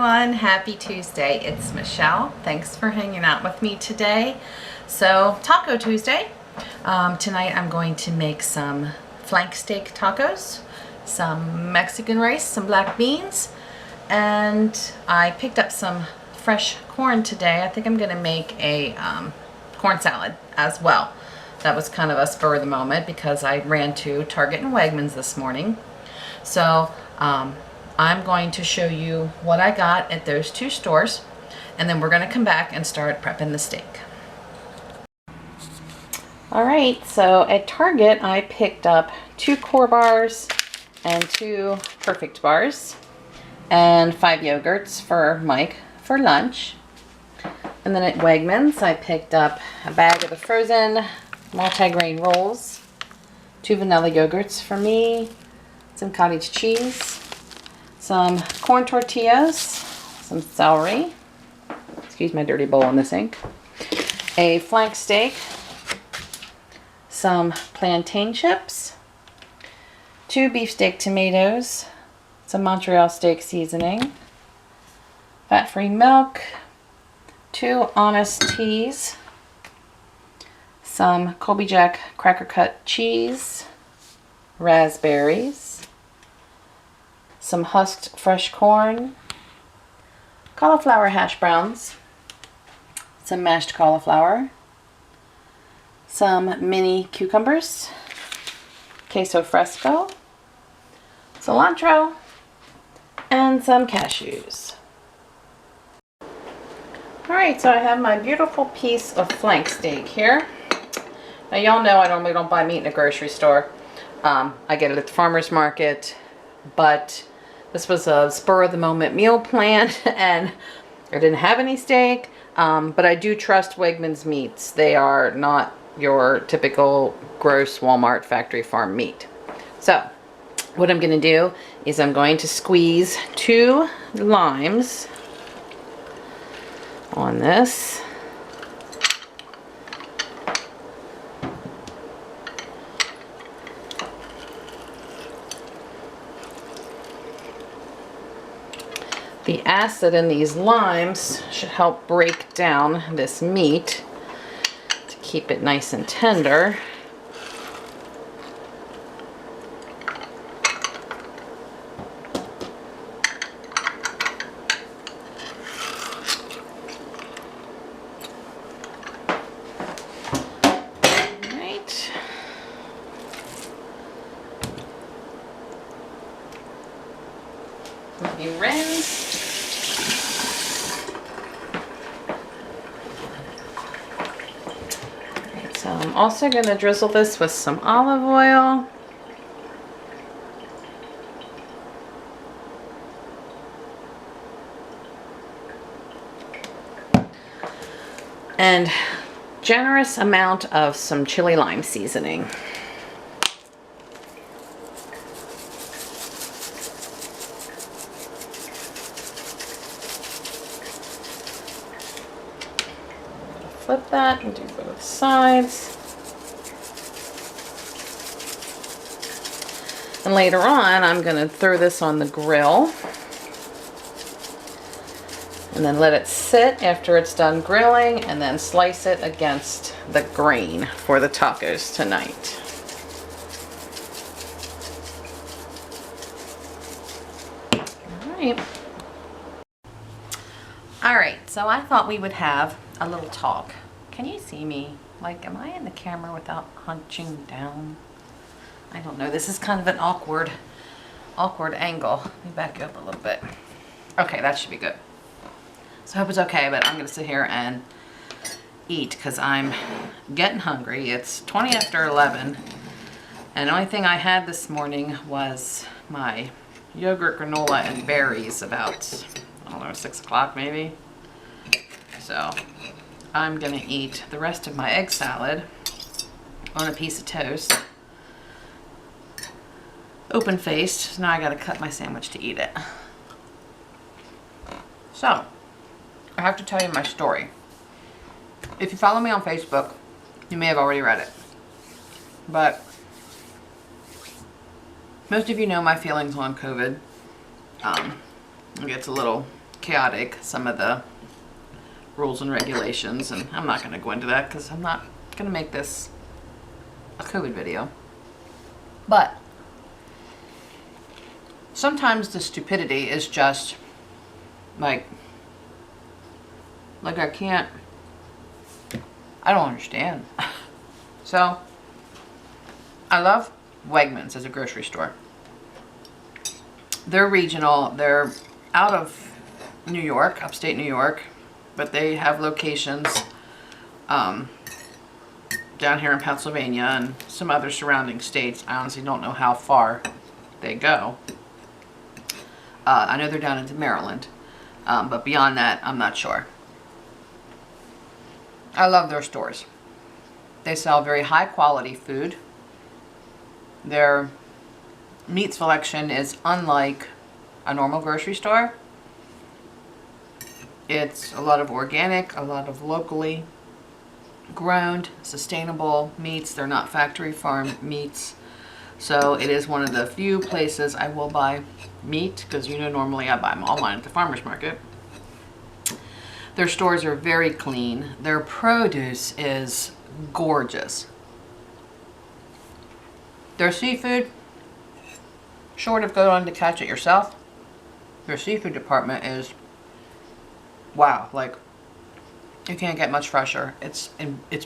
everyone, happy Tuesday. It's Michelle. Thanks for hanging out with me today. So Taco Tuesday. Tonight I'm going to make some flank steak tacos, some Mexican rice, some black beans, and I picked up some fresh corn today. I think I'm going to make a corn salad as well. That was kind of a spur of the moment because I ran to Target and Wegmans this morning. So I'm going to show you what I got at those two stores, and then we're going to come back and start prepping the steak. Alright, so at Target I picked up 2 core bars and 2 perfect bars and 5 yogurts for Mike for lunch. And then at Wegmans I picked up a bag of the frozen multi-grain rolls, 2 vanilla yogurts for me, some cottage cheese, some corn tortillas, some celery, excuse my dirty bowl in the sink, a flank steak, some plantain chips, 2 beefsteak tomatoes, some Montreal steak seasoning, fat-free milk, 2 Honest teas, some Colby Jack cracker cut cheese, raspberries, some husked fresh corn, cauliflower hash browns, some mashed cauliflower, some mini cucumbers, queso fresco, cilantro, and some cashews. Alright, so I have my beautiful piece of flank steak here. Now y'all know I normally don't buy meat in a grocery store. I get it at the farmer's market, but this was a spur of the moment meal plan and I didn't have any steak, but I do trust Wegmans meats. They are not your typical gross Walmart factory farm meat. So what I'm going to do is I'm going to squeeze 2 limes on this. The acid in these limes should help break down this meat to keep it nice and tender. Alright. Let me rinse. So I'm also going to drizzle this with some olive oil. And generous amount of some chili lime seasoning. Flip that and do both sides. And later on, I'm going to throw this on the grill and then let it sit after it's done grilling and then slice it against the grain for the tacos tonight. Alright, so I thought we would have a little talk. Can you see me? Like, am I in the camera without hunching down? I don't know. This is kind of an awkward angle. Let me back you up a little bit. Okay, that should be good. So I hope it's okay, but I'm going to sit here and eat because I'm getting hungry. It's 20 after 11, and the only thing I had this morning was my yogurt, granola, and berries about, I don't know, 6 o'clock maybe. So I'm going to eat the rest of my egg salad on a piece of toast. Open-faced. Now I got to cut my sandwich to eat it. So, I have to tell you my story. If you follow me on Facebook, you may have already read it. But most of you know my feelings on COVID. It gets a little chaotic, some of the rules and regulations, and I'm not going to go into that because I'm not going to make this a COVID video. But sometimes the stupidity is just like I don't understand. So I love Wegmans as a grocery store. They're regional. They're out of New York, upstate New York, but they have locations down here in Pennsylvania and some other surrounding states. I honestly don't know how far they go. I know they're down into Maryland, but beyond that, I'm not sure. I love their stores. They sell very high quality food. Their meat selection is unlike a normal grocery store. It's a lot of organic, a lot of locally grown, sustainable meats. They're not factory farm meats. So it is one of the few places I will buy meat, because you know normally I buy all mine at the farmer's market. Their stores are very clean. Their produce is gorgeous. Their seafood, short of going to catch it yourself, their seafood department is, wow, like you can't get much fresher. It's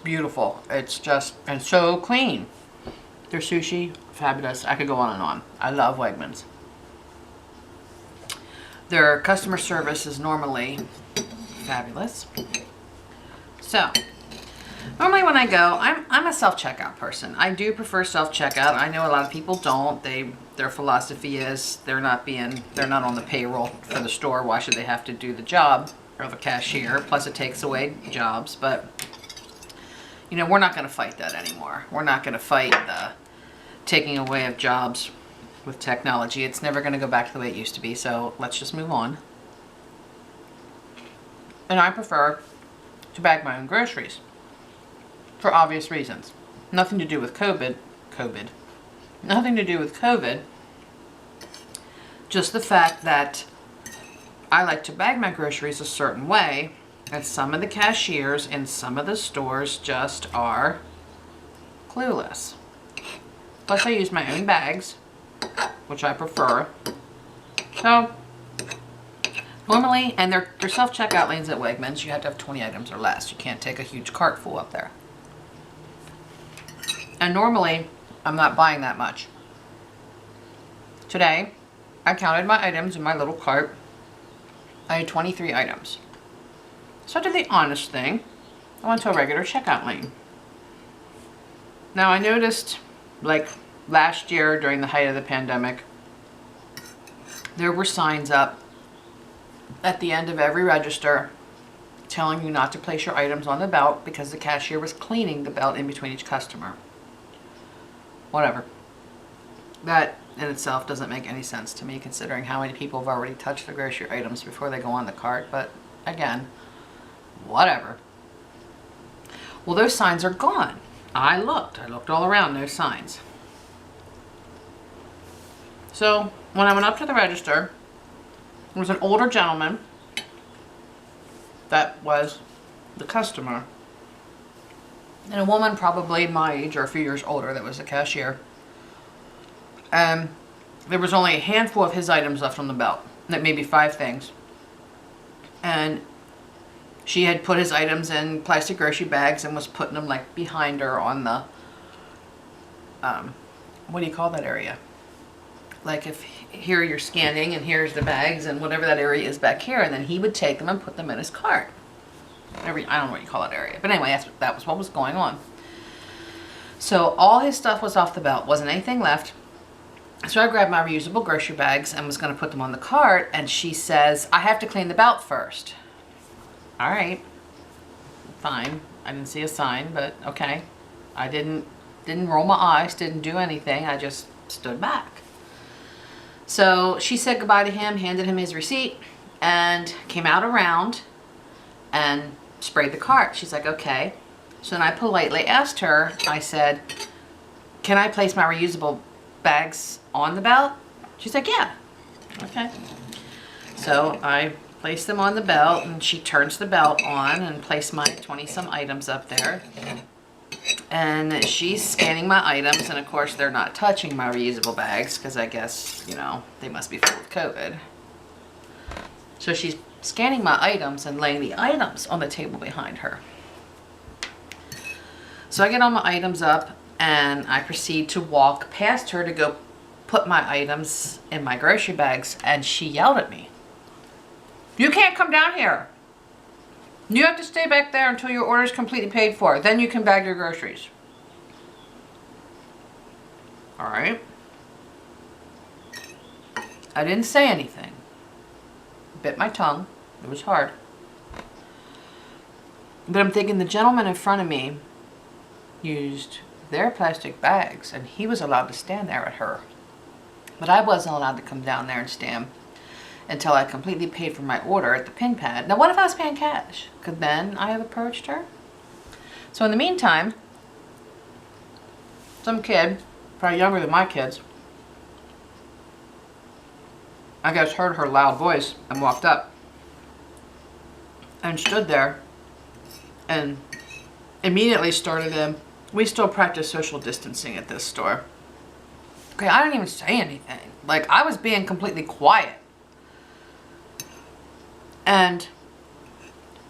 beautiful. It's just, and so clean. Their sushi, fabulous. I could go on and on. I love Wegmans. Their customer service is normally fabulous. So normally when I go, I'm a self-checkout person. I do prefer self-checkout. I know a lot of people don't. Their philosophy is they're not on the payroll for the store. Why should they have to do the job of a cashier? Plus it takes away jobs. But you know, we're not going to fight that anymore. We're not going to fight the taking away of jobs with technology. It's never going to go back to the way it used to be. So let's just move on. And I prefer to bag my own groceries for obvious reasons. Nothing to do with COVID. Nothing to do with COVID. Just the fact that I like to bag my groceries a certain way, and some of the cashiers in some of the stores just are clueless. Plus I use my own bags, which I prefer. So normally, and their self-checkout lanes at Wegmans, you have to have 20 items or less. You can't take a huge cart full up there. And normally, I'm not buying that much. Today, I counted my items in my little cart. I had 23 items. So I did the honest thing. I went to a regular checkout lane. Now I noticed, like last year during the height of the pandemic, there were signs up at the end of every register telling you not to place your items on the belt because the cashier was cleaning the belt in between each customer. Whatever. That in itself doesn't make any sense to me, considering how many people have already touched the grocery items before they go on the cart. But again, whatever. Well, those signs are gone. I looked all around, no signs. So when I went up to the register, there was an older gentleman that was the customer, and a woman probably my age or a few years older that was the cashier. And there was only a handful of his items left on the belt, like maybe 5 things. And she had put his items in plastic grocery bags and was putting them like behind her on the, what do you call that area? Like if here you're scanning and here's the bags and whatever that area is back here, and then he would take them and put them in his cart. I don't know what you call that area, but anyway, that was what was going on. So all his stuff was off the belt, wasn't anything left. So I grabbed my reusable grocery bags and was going to put them on the cart, and she says, I have to clean the belt first. All right, fine. I didn't see a sign, but okay. I didn't roll my eyes, didn't do anything. I just stood back. So she said goodbye to him, handed him his receipt, and came out around and sprayed the cart. She's like, okay. So then I politely asked her, I said, can I place my reusable bags on the belt? She's like, yeah. Okay. So I place them on the belt, and she turns the belt on and place my 20-some items up there. And she's scanning my items, and of course they're not touching my reusable bags because I guess, you know, they must be full of COVID. So she's scanning my items and laying the items on the table behind her. So I get all my items up and I proceed to walk past her to go put my items in my grocery bags, and she yelled at me. "You can't come down here. You have to stay back there until your order is completely paid for. Then you can bag your groceries." All right. I didn't say anything. Bit my tongue. It was hard. But I'm thinking the gentleman in front of me used their plastic bags, and he was allowed to stand there at her. But I wasn't allowed to come down there and stand until I completely paid for my order at the pin pad. Now, what if I was paying cash? Could then I have approached her? So in the meantime, some kid, probably younger than my kids, I guess heard her loud voice and walked up and stood there and immediately started in. We still practice social distancing at this store. Okay, I didn't even say anything. Like, I was being completely quiet. And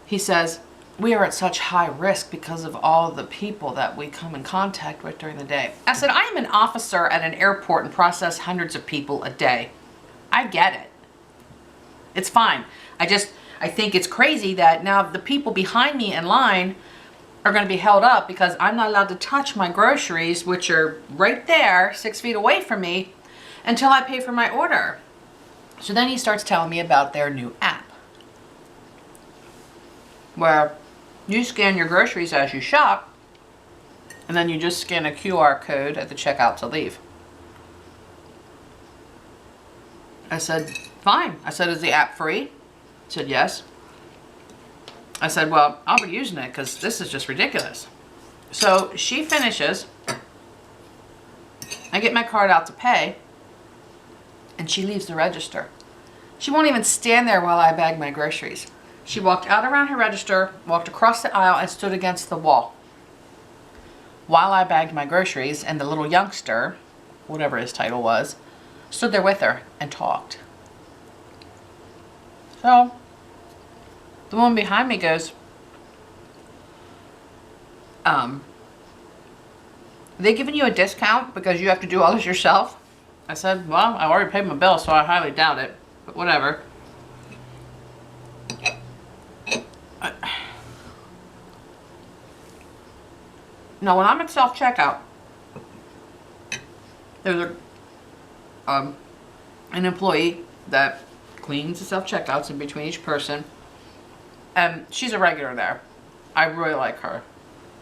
he says, "We are at such high risk because of all the people that we come in contact with during the day." I said, "I am an officer at an airport and process hundreds of people a day. I get it. It's fine. I think it's crazy that now the people behind me in line are going to be held up because I'm not allowed to touch my groceries, which are right there, 6 feet away from me, until I pay for my order." So then he starts telling me about their new app, where you scan your groceries as you shop, and then you just scan a QR code at the checkout to leave. I said, "Fine." I said, "Is the app free?" He said, "Yes." I said, "Well, I'll be using it because this is just ridiculous." So she finishes. I get my card out to pay, and she leaves the register. She won't even stand there while I bag my groceries. She walked out around her register, walked across the aisle, and stood against the wall while I bagged my groceries, and the little youngster, whatever his title was, stood there with her and talked. So the woman behind me goes, "They giving you a discount because you have to do all this yourself?" I said, "Well, I already paid my bill, so I highly doubt it, but whatever." Now, when I'm at self-checkout, there's an employee that cleans the self-checkouts in between each person, and she's a regular there. I really like her,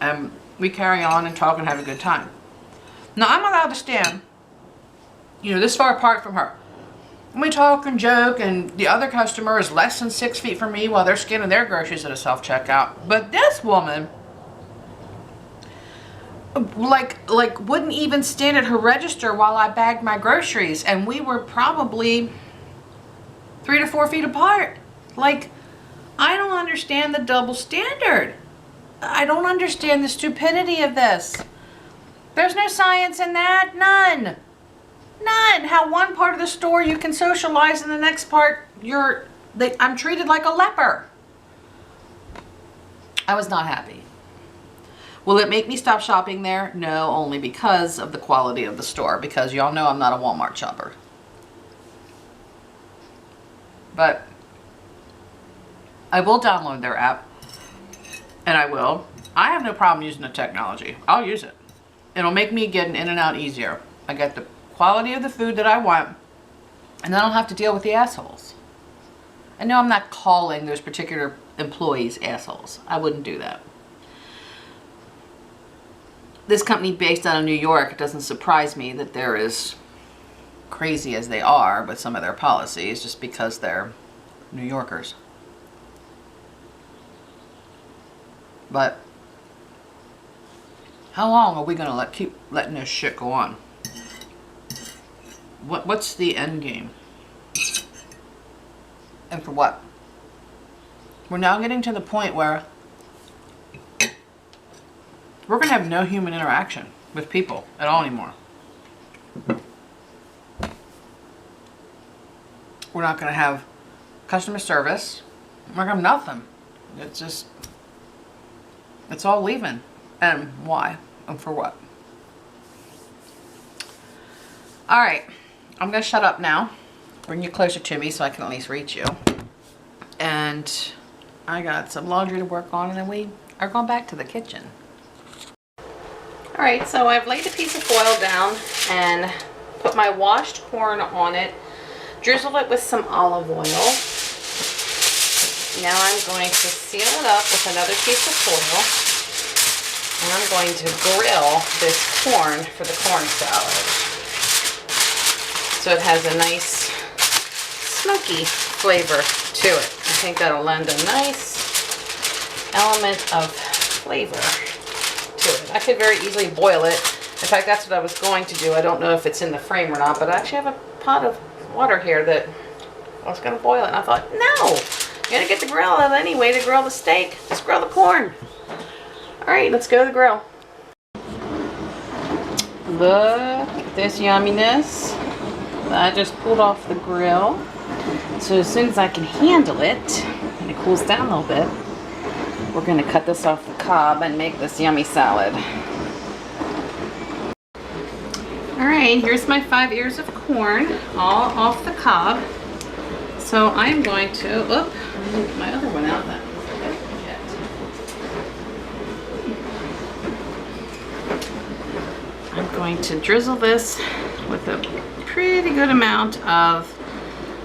and we carry on and talk and have a good time. Now, I'm allowed to stand, this far apart from her. And we talk and joke, and the other customer is less than 6 feet from me while they're scanning their groceries at a self-checkout. But this woman, like wouldn't even stand at her register while I bagged my groceries, and we were probably 3 to 4 feet apart. Like, I don't understand the double standard. I don't understand the stupidity of this. There's no science in that. None. How one part of the store you can socialize, and the next part I'm treated like a leper. I was not happy. Will it make me stop shopping there? No, only because of the quality of the store, because y'all know I'm not a Walmart shopper. But I will download their app, and I have no problem using the technology. I'll use it. It'll make me getting in and out easier. I get the quality of the food that I want, and I don't have to deal with the assholes. I know I'm not calling those particular employees assholes. I wouldn't do that. This company based out of New York, it doesn't surprise me that they're as crazy as they are with some of their policies, just because they're New Yorkers. But how long are we gonna keep letting this shit go on? What's the end game? And for what? We're now getting to the point where we're going to have no human interaction with people at all anymore. We're not going to have customer service. We're going to have nothing. It's just, it's all leaving. And why? And for what? All right. I'm going to shut up now. Bring you closer to me so I can at least reach you. And I got some laundry to work on, and then we are going back to the kitchen. All right, so I've laid a piece of foil down and put my washed corn on it, drizzle it with some olive oil. Now I'm going to seal it up with another piece of foil, and I'm going to grill this corn for the corn salad. So it has a nice smoky flavor to it. I think that'll lend a nice element of flavor to it. I could very easily boil it. In fact, that's what I was going to do. I don't know if it's in the frame or not, but I actually have a pot of water here that I was going to boil it. And I thought, no, you're going to get the grill out anyway to grill the steak. Just grill the corn. All right, let's go to the grill. Look at this yumminess that I just pulled off the grill. So as soon as I can handle it, and it cools down a little bit, we're going to cut this off the cob and make this yummy salad. Alright, here's my 5 ears of corn, all off the cob. So I'm going to, I'm going to get my other one out. I'm going to drizzle this with a pretty good amount of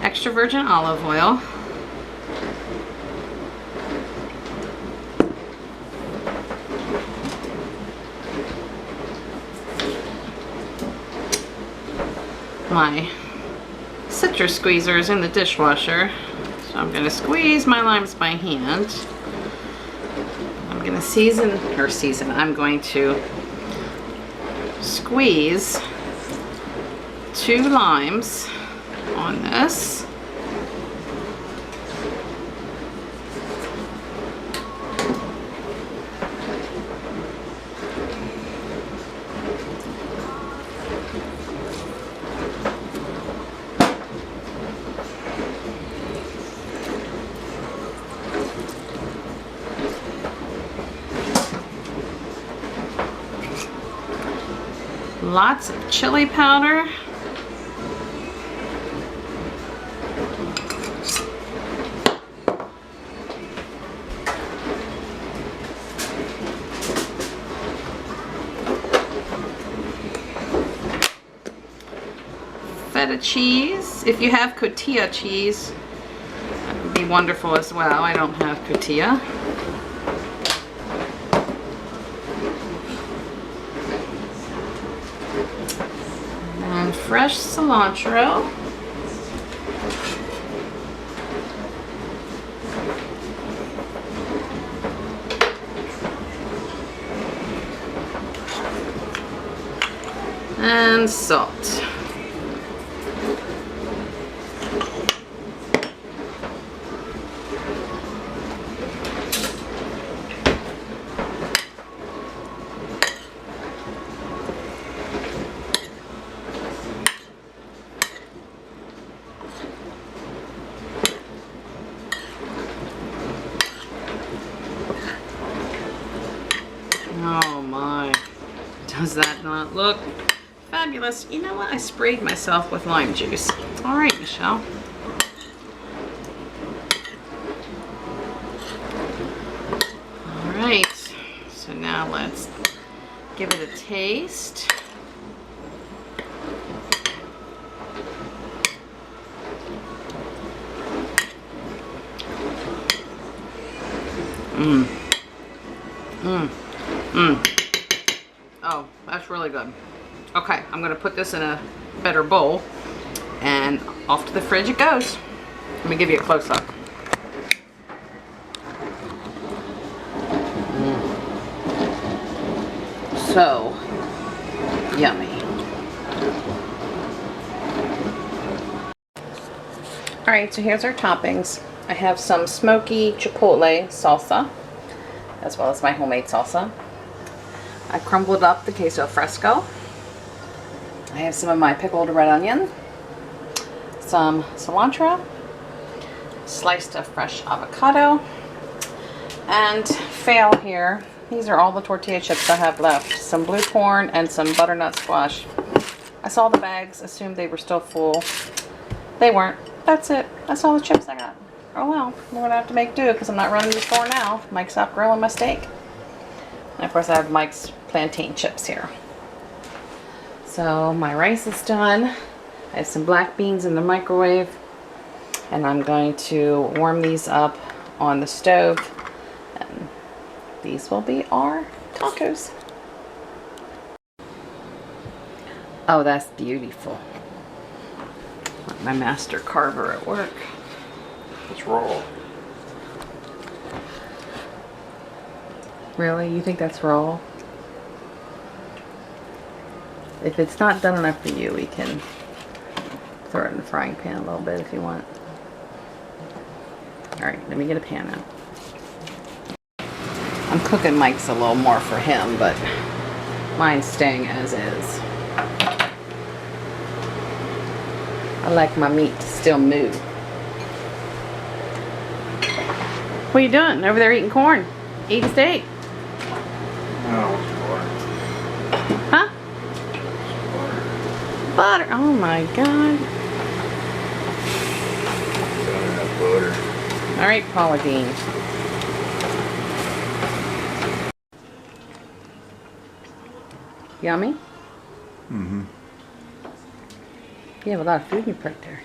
extra virgin olive oil. My citrus squeezer is in the dishwasher, so I'm going to squeeze my limes by hand. I'm going to I'm going to squeeze 2 limes on this. Lots of chili powder. Feta cheese. If you have cotija cheese, that would be wonderful as well. I don't have cotija. And fresh cilantro. And salt. Oh my, does that not look fabulous? You know what? I sprayed myself with lime juice. All right, Michelle. All right, so now let's give it a taste. Oh, that's really good. Okay, I'm gonna put this in a better bowl and off to the fridge it goes. Let me give you a close-up. So yummy. All right, so here's our toppings. I have some smoky chipotle salsa, as well as my homemade salsa. I crumbled up the queso fresco. I have some of my pickled red onion, some cilantro, sliced of fresh avocado, and fail here. These are all the tortilla chips I have left. Some blue corn and some butternut squash. I saw the bags, assumed they were still full. They weren't. That's it. That's all the chips I got. Oh well, I'm gonna have to make do because I'm not running to the store now. Mike stopped grilling my steak. And of course I have Mike's plantain chips here. So my rice is done. I have some black beans in the microwave. And I'm going to warm these up on the stove. And these will be our tacos. Oh, that's beautiful. Like my master carver at work. It's raw. Really? You think that's raw? If it's not done enough for you, we can throw it in the frying pan a little bit if you want. Alright, let me get a pan out. I'm cooking Mike's a little more for him, but mine's staying as is. I like my meat to still move. What are you doing? Over there eating corn? Eating steak? No, it's butter. Huh? Butter. Oh my god. Gotta have butter. Alright, Paula Dean. Yummy? Mm-hmm. You have a lot of food in your plate there.